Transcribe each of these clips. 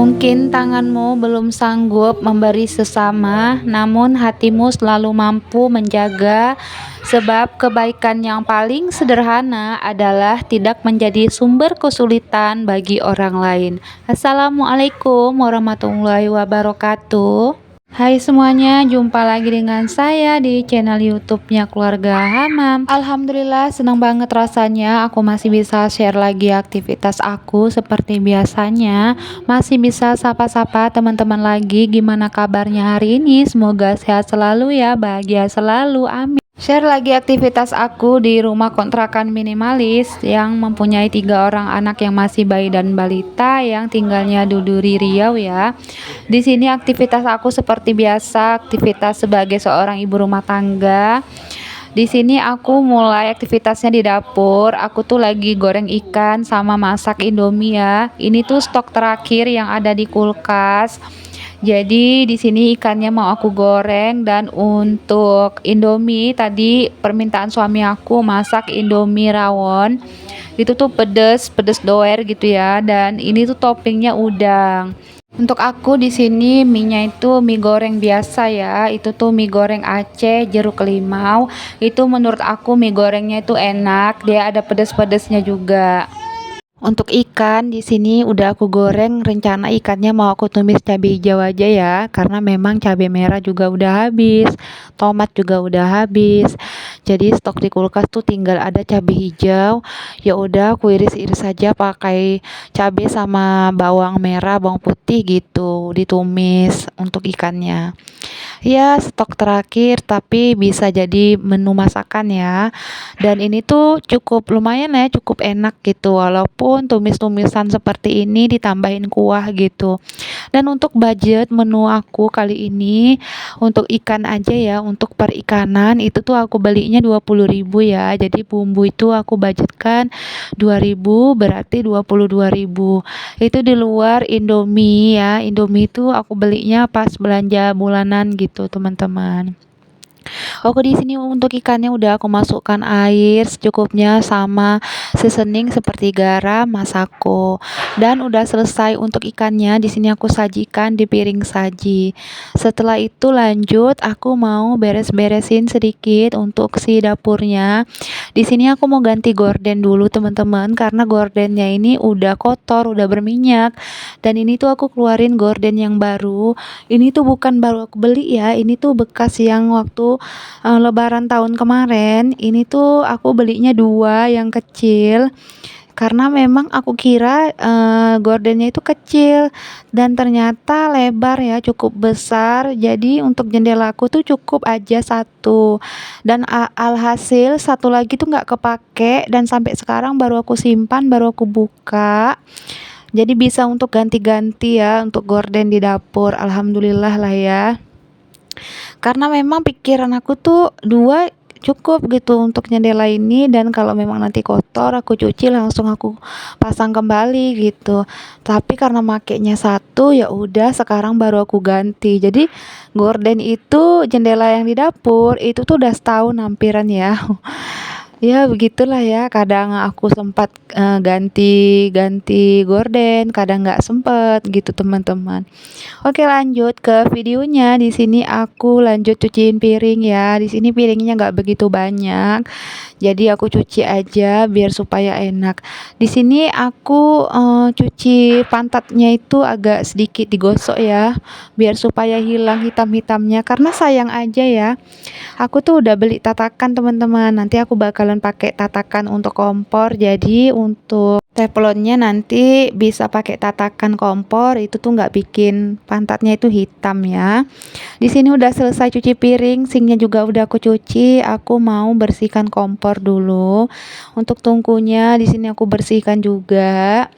Mungkin tanganmu belum sanggup memberi sesama, namun hatimu selalu mampu menjaga, sebab kebaikan yang paling sederhana adalah tidak menjadi sumber kesulitan bagi orang lain. Assalamualaikum warahmatullahi wabarakatuh. Hai semuanya, jumpa lagi dengan saya di channel YouTube-nya Keluarga Hamam. Alhamdulillah, senang banget rasanya aku masih bisa share lagi aktivitas aku seperti biasanya. Masih bisa sapa-sapa teman-teman lagi. Gimana kabarnya hari ini? Semoga sehat selalu ya, bahagia selalu. Amin. Share lagi aktivitas aku di rumah kontrakan minimalis yang mempunyai 3 orang anak yang masih bayi dan balita yang tinggalnya di Duri Riau ya. Di sini aktivitas aku seperti biasa, aktivitas sebagai seorang ibu rumah tangga. Di sini aku mulai aktivitasnya di dapur. Aku tuh lagi goreng ikan sama masak Indomie ya. Ini tuh stok terakhir yang ada di kulkas. Jadi di sini ikannya mau aku goreng, dan untuk Indomie tadi permintaan suami aku masak Indomie rawon. Itu tuh pedes, pedes doer gitu ya, dan ini tuh toppingnya udang. Untuk aku di sini mie-nya itu mie goreng biasa ya. Itu tuh mie goreng Aceh jeruk limau. Itu menurut aku mie gorengnya itu enak. Dia ada pedes-pedesnya juga. Untuk ikan di sini udah aku goreng, rencana ikannya mau aku tumis cabai hijau aja ya, karena memang cabai merah juga udah habis, tomat juga udah habis. Jadi stok di kulkas tuh tinggal ada cabai hijau. Ya udah aku iris-iris saja pakai cabai sama bawang merah, bawang putih gitu, ditumis untuk ikannya. Ya, stok terakhir tapi bisa jadi menu masakan ya. Dan ini tuh cukup lumayan ya, cukup enak gitu walaupun tumis-tumisan seperti ini ditambahin kuah gitu. Dan untuk budget menu aku kali ini untuk ikan aja ya, untuk perikanan itu tuh aku belinya 20.000 ya. Jadi bumbu itu aku budgetkan 2.000, berarti 22.000. Itu di luar Indomie ya. Indomie itu aku belinya pas belanja bulanan gitu, teman-teman. Oke, di sini untuk ikannya udah aku masukkan air secukupnya sama seasoning seperti garam, masako. Dan udah selesai untuk ikannya. Di sini aku sajikan di piring saji. Setelah itu lanjut aku mau beres-beresin sedikit untuk si dapurnya. Di sini aku mau ganti gorden dulu, teman-teman, karena gordennya ini udah kotor, udah berminyak. Dan ini tuh aku keluarin gorden yang baru. Ini tuh bukan baru aku beli ya. Ini tuh bekas yang waktu lebaran tahun kemarin. Ini tuh aku belinya 2 yang kecil, karena memang aku kira gordennya itu kecil, dan ternyata lebar ya, cukup besar. Jadi untuk jendela aku tuh cukup aja satu, dan alhasil satu lagi tuh nggak kepake, dan sampai sekarang baru aku simpan, baru aku buka. Jadi bisa untuk ganti-ganti ya untuk gorden di dapur. Alhamdulillah lah ya. Karena memang pikiran aku tuh 2 cukup gitu untuk jendela ini, dan kalau memang nanti kotor aku cuci langsung aku pasang kembali gitu. Tapi karena makainya satu, ya udah sekarang baru aku ganti. Jadi gorden itu jendela yang di dapur itu tuh udah setahun hampiran ya. Ya begitulah ya, kadang aku sempat ganti-ganti gorden, kadang nggak sempet gitu, teman-teman. Oke, lanjut ke videonya. Di sini aku lanjut cuciin piring ya. Di sini piringnya nggak begitu banyak, jadi aku cuci aja biar supaya enak. Di sini aku cuci pantatnya itu agak sedikit digosok ya, biar supaya hilang hitam-hitamnya, karena sayang aja ya. Aku tuh udah beli tatakan, teman-teman. Nanti aku bakalan pakai tatakan untuk kompor. Jadi untuk teflonnya nanti bisa pakai tatakan kompor, itu tuh nggak bikin pantatnya itu hitam ya. Di sini udah selesai cuci piring, sinknya juga udah aku cuci. Aku mau bersihkan kompor dulu. Untuk tungkunya di sini aku bersihkan juga.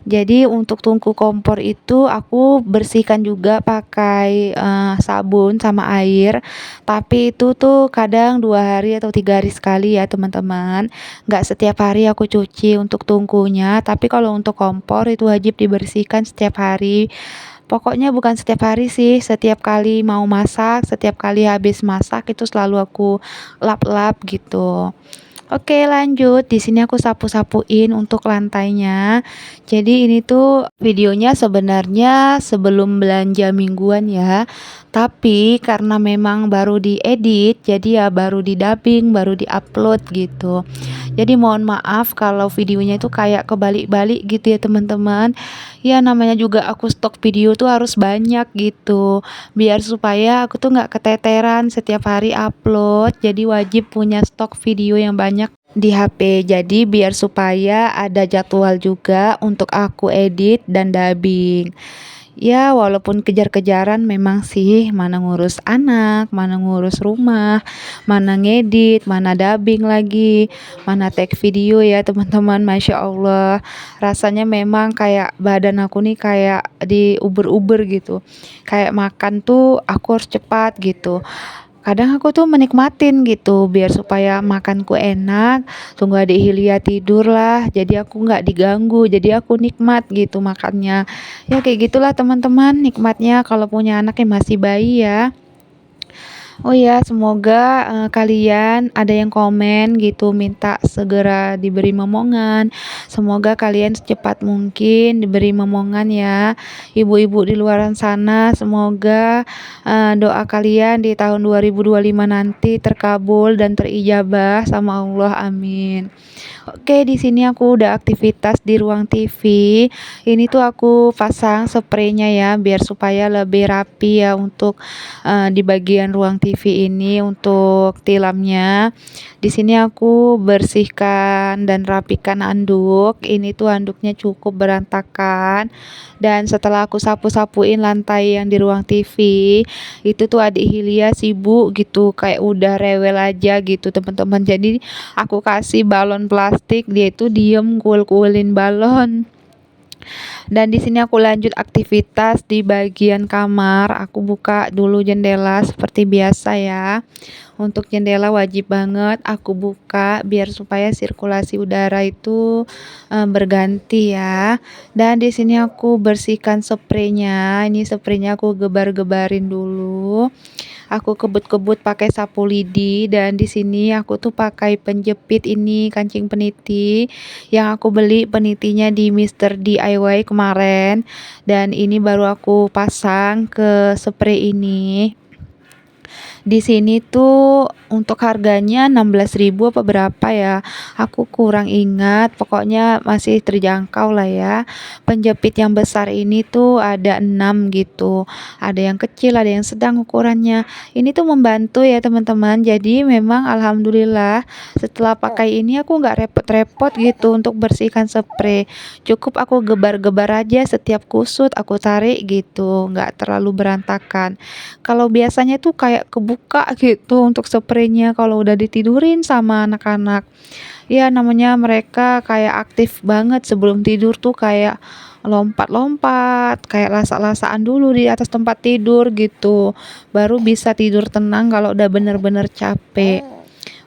Jadi untuk tungku kompor itu aku bersihkan juga pakai sabun sama air. Tapi itu tuh kadang 2 hari atau 3 hari sekali ya, teman-teman. Nggak setiap hari aku cuci untuk tungkunya. Tapi kalau untuk kompor itu wajib dibersihkan setiap hari. Pokoknya bukan setiap hari sih, setiap kali mau masak, setiap kali habis masak itu selalu aku lap-lap gitu. Oke, lanjut. Di sini aku sapu-sapuin untuk lantainya. Jadi ini tuh videonya sebenarnya sebelum belanja mingguan ya. Tapi karena memang baru diedit, jadi ya baru di-dubbing, baru di-upload gitu. Jadi mohon maaf kalau videonya itu kayak kebalik-balik gitu ya teman-teman. Ya namanya juga aku stok video tuh harus banyak gitu. Biar supaya aku tuh nggak keteteran setiap hari upload. Jadi wajib punya stok video yang banyak di HP. Jadi biar supaya ada jadwal juga untuk aku edit dan dubbing. Ya, walaupun kejar-kejaran memang sih, mana ngurus anak, mana ngurus rumah, mana ngedit, mana dubbing lagi, mana tag video ya teman-teman, Masya Allah. Rasanya memang kayak badan aku nih kayak di uber-uber gitu. Kayak makan tuh aku harus cepat gitu. Kadang aku tuh menikmatin gitu biar supaya makanku enak, tunggu adik Hilya tidur lah, jadi aku nggak diganggu, jadi aku nikmat gitu makannya. Ya kayak gitulah teman-teman, nikmatnya kalau punya anak yang masih bayi ya. Oh ya, semoga kalian ada yang komen gitu minta segera diberi momongan. Semoga kalian secepat mungkin diberi momongan ya. Ibu-ibu di luaran sana, semoga doa kalian di tahun 2025 nanti terkabul dan terijabah sama Allah. Amin. Oke, di sini aku udah aktivitas di ruang TV. Ini tuh aku pasang spraynya ya, biar supaya lebih rapi ya untuk di bagian ruang TV ini untuk tilamnya. Di sini aku bersihkan dan rapikan anduk. Ini tuh anduknya cukup berantakan. Dan setelah aku sapu-sapuin lantai yang di ruang TV, itu tuh adik Hilya sibuk gitu, kayak udah rewel aja gitu teman-teman. Jadi aku kasih balon plastik, dia itu diem kuul-kuulin balon. Dan di sini aku lanjut aktivitas di bagian kamar. Aku buka dulu jendela seperti biasa ya. Untuk jendela wajib banget aku buka biar supaya sirkulasi udara itu berganti ya. Dan di sini aku bersihkan spraynya. Ini spraynya aku gebar-gebarin dulu. Aku kebut-kebut pakai sapu lidi, dan di sini aku tuh pakai penjepit ini kancing peniti yang aku beli penitinya di Mister DIY kemarin, dan ini baru aku pasang ke spray ini. Di sini tuh untuk harganya 16.000 apa berapa ya? Aku kurang ingat, pokoknya masih terjangkau lah ya. Penjepit yang besar ini tuh ada 6 gitu. Ada yang kecil, ada yang sedang ukurannya. Ini tuh membantu ya teman-teman. Jadi memang alhamdulillah setelah pakai ini aku nggak repot-repot gitu untuk bersihkan spray. Cukup aku gebar-gebar aja setiap kusut aku tarik gitu, nggak terlalu berantakan. Kalau biasanya tuh kayak kebuka gitu untuk spraynya kalau udah ditidurin sama anak-anak. Ya namanya mereka kayak aktif banget sebelum tidur tuh kayak lompat-lompat, kayak lasak-lasakan dulu di atas tempat tidur gitu. Baru bisa tidur tenang kalau udah bener-bener capek.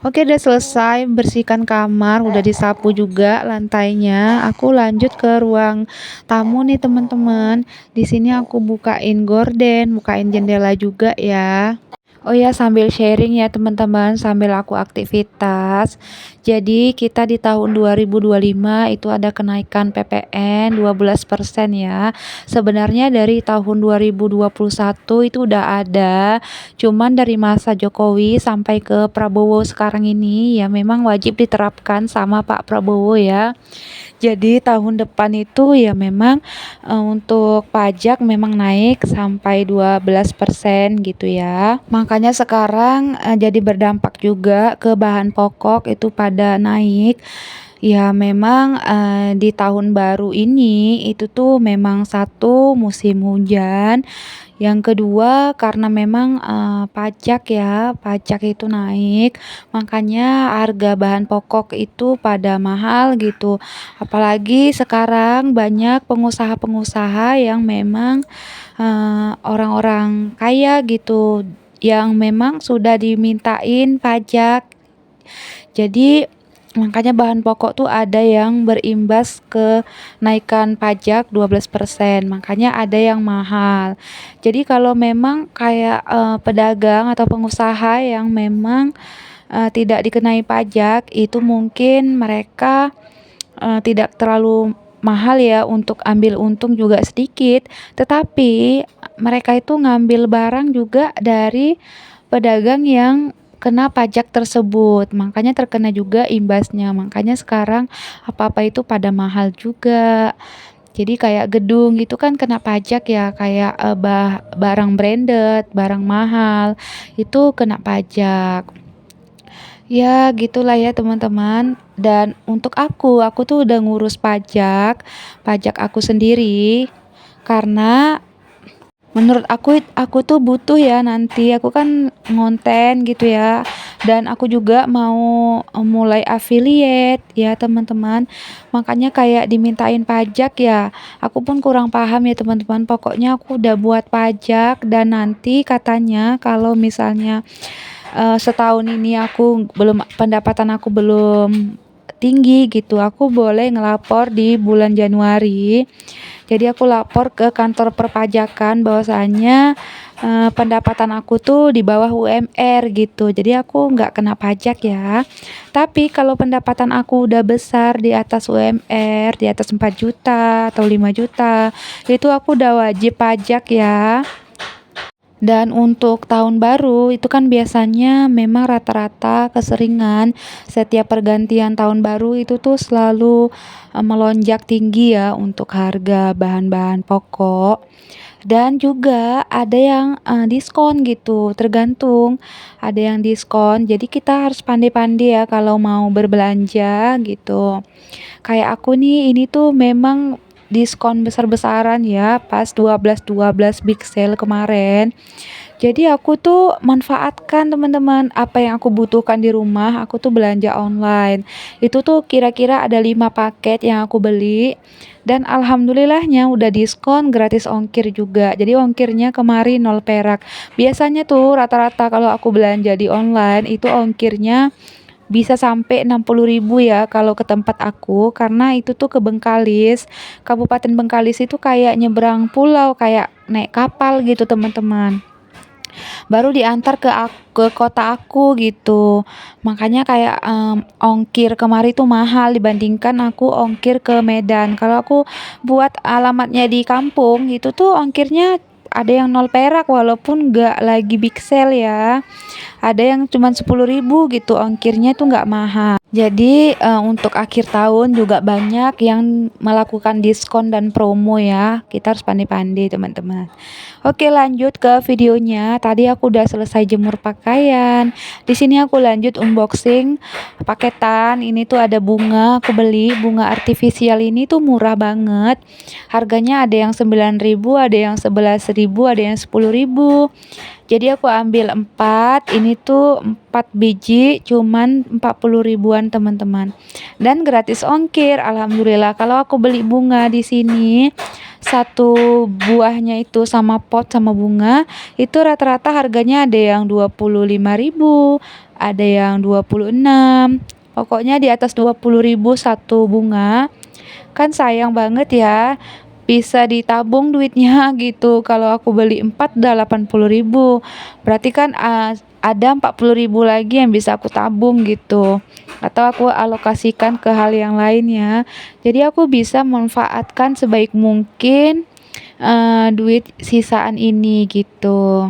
Oke, udah selesai bersihkan kamar, udah disapu juga lantainya. Aku lanjut ke ruang tamu nih teman-teman. Di sini aku bukain gorden, bukain jendela juga ya. Oh ya, sambil sharing ya teman-teman, sambil aku aktivitas. Jadi kita di tahun 2025 itu ada kenaikan PPN 12% ya. Sebenarnya dari tahun 2021 itu udah ada. Cuman dari masa Jokowi sampai ke Prabowo sekarang ini ya memang wajib diterapkan sama Pak Prabowo ya. Jadi tahun depan itu ya memang untuk pajak memang naik sampai 12% gitu ya. Makanya sekarang jadi berdampak juga ke bahan pokok itu pada naik. Ya memang di tahun baru ini itu tuh memang satu musim hujan, yang kedua karena memang pajak ya, pajak itu naik, makanya harga bahan pokok itu pada mahal gitu. Apalagi sekarang banyak pengusaha-pengusaha yang memang orang-orang kaya gitu, yang memang sudah dimintain pajak. Jadi makanya bahan pokok tuh ada yang berimbas ke naikan pajak 12%, makanya ada yang mahal. Jadi kalau memang kayak pedagang atau pengusaha yang memang tidak dikenai pajak, itu mungkin mereka tidak terlalu mahal ya, untuk ambil untung juga sedikit, tetapi mereka itu ngambil barang juga dari pedagang yang kena pajak tersebut, makanya terkena juga imbasnya. Makanya sekarang apa-apa itu pada mahal juga. Jadi kayak gedung gitu kan kena pajak ya, kayak barang branded, barang mahal itu kena pajak. Ya gitulah ya teman-teman. Dan untuk aku tuh udah ngurus pajak, pajak aku sendiri, karena menurut aku tuh butuh ya, nanti aku kan ngonten gitu ya, dan aku juga mau mulai affiliate ya teman-teman. Makanya kayak dimintain pajak ya. Aku pun kurang paham ya teman-teman. Pokoknya aku udah buat pajak, dan nanti katanya kalau misalnya setahun ini pendapatan aku belum tinggi gitu, aku boleh ngelapor di bulan Januari. Jadi aku lapor ke kantor perpajakan bahwasanya pendapatan aku tuh di bawah UMR gitu. Jadi aku nggak kena pajak ya. Tapi kalau pendapatan aku udah besar di atas UMR, di atas 4 juta atau 5 juta, itu aku udah wajib pajak ya. Dan untuk tahun baru itu kan biasanya memang rata-rata keseringan setiap pergantian tahun baru itu tuh selalu melonjak tinggi ya untuk harga bahan-bahan pokok. Dan juga ada yang diskon gitu, tergantung. Ada yang diskon. Jadi kita harus pandai-pandai ya kalau mau berbelanja gitu. Kayak aku nih, ini tuh memang diskon besar-besaran ya pas 12.12 big sale kemarin. Jadi aku tuh manfaatkan teman-teman, apa yang aku butuhkan di rumah, aku tuh belanja online. Itu tuh kira-kira ada 5 paket yang aku beli, dan alhamdulillahnya udah diskon, gratis ongkir juga. Jadi ongkirnya kemarin 0 perak. Biasanya tuh rata-rata kalau aku belanja di online itu ongkirnya bisa sampai 60.000 ya kalau ke tempat aku, karena itu tuh ke Bengkalis. Kabupaten Bengkalis itu kayak nyebrang pulau, kayak naik kapal gitu teman-teman. Baru diantar ke kota aku gitu. Makanya kayak ongkir kemari tuh mahal dibandingkan aku ongkir ke Medan. Kalau aku buat alamatnya di kampung itu tuh ongkirnya ada yang 0 perak walaupun nggak lagi big sale ya. Ada yang cuma 10.000 gitu, ongkirnya tuh nggak mahal. Jadi untuk akhir tahun juga banyak yang melakukan diskon dan promo ya. Kita harus pandai-pandai teman-teman. Oke, lanjut ke videonya. Tadi aku udah selesai jemur pakaian. Di sini aku lanjut unboxing paketan. Ini tuh ada bunga, aku beli bunga artifisial ini tuh murah banget. Harganya ada yang 9.000, ada yang 11.000, ada yang 10.000. Jadi aku ambil 4, ini tuh 4 biji cuman 40 ribuan teman-teman. Dan gratis ongkir, alhamdulillah. Kalau aku beli bunga di sini, satu buahnya itu sama pot sama bunga, itu rata-rata harganya ada yang 25.000, ada yang 26. Pokoknya di atas 20.000 satu bunga. Kan sayang banget ya, bisa ditabung duitnya gitu. Kalau aku beli 4 udah 80.000, berarti kan ada 40.000 lagi yang bisa aku tabung gitu, atau aku alokasikan ke hal yang lainnya. Jadi aku bisa memanfaatkan sebaik mungkin duit sisaan ini gitu.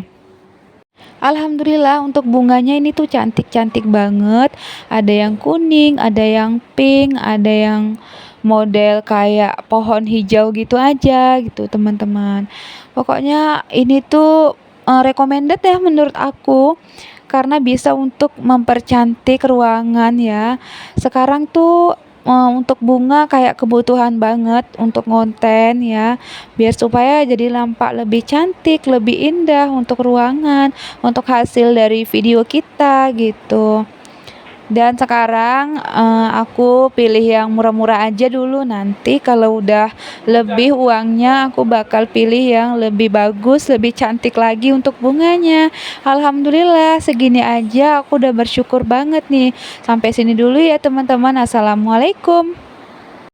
Alhamdulillah untuk bunganya ini tuh cantik-cantik banget. Ada yang kuning, ada yang pink, ada yang model kayak pohon hijau gitu aja gitu teman-teman. Pokoknya ini tuh recommended ya menurut aku, karena bisa untuk mempercantik ruangan ya. Sekarang tuh untuk bunga kayak kebutuhan banget untuk ngonten ya, biar supaya jadi nampak lebih cantik, lebih indah untuk ruangan, untuk hasil dari video kita gitu. Dan sekarang aku pilih yang murah-murah aja dulu. Nanti kalau udah lebih uangnya, aku bakal pilih yang lebih bagus, lebih cantik lagi untuk bunganya. Alhamdulillah segini aja aku udah bersyukur banget nih. Sampai sini dulu ya teman-teman. Assalamualaikum.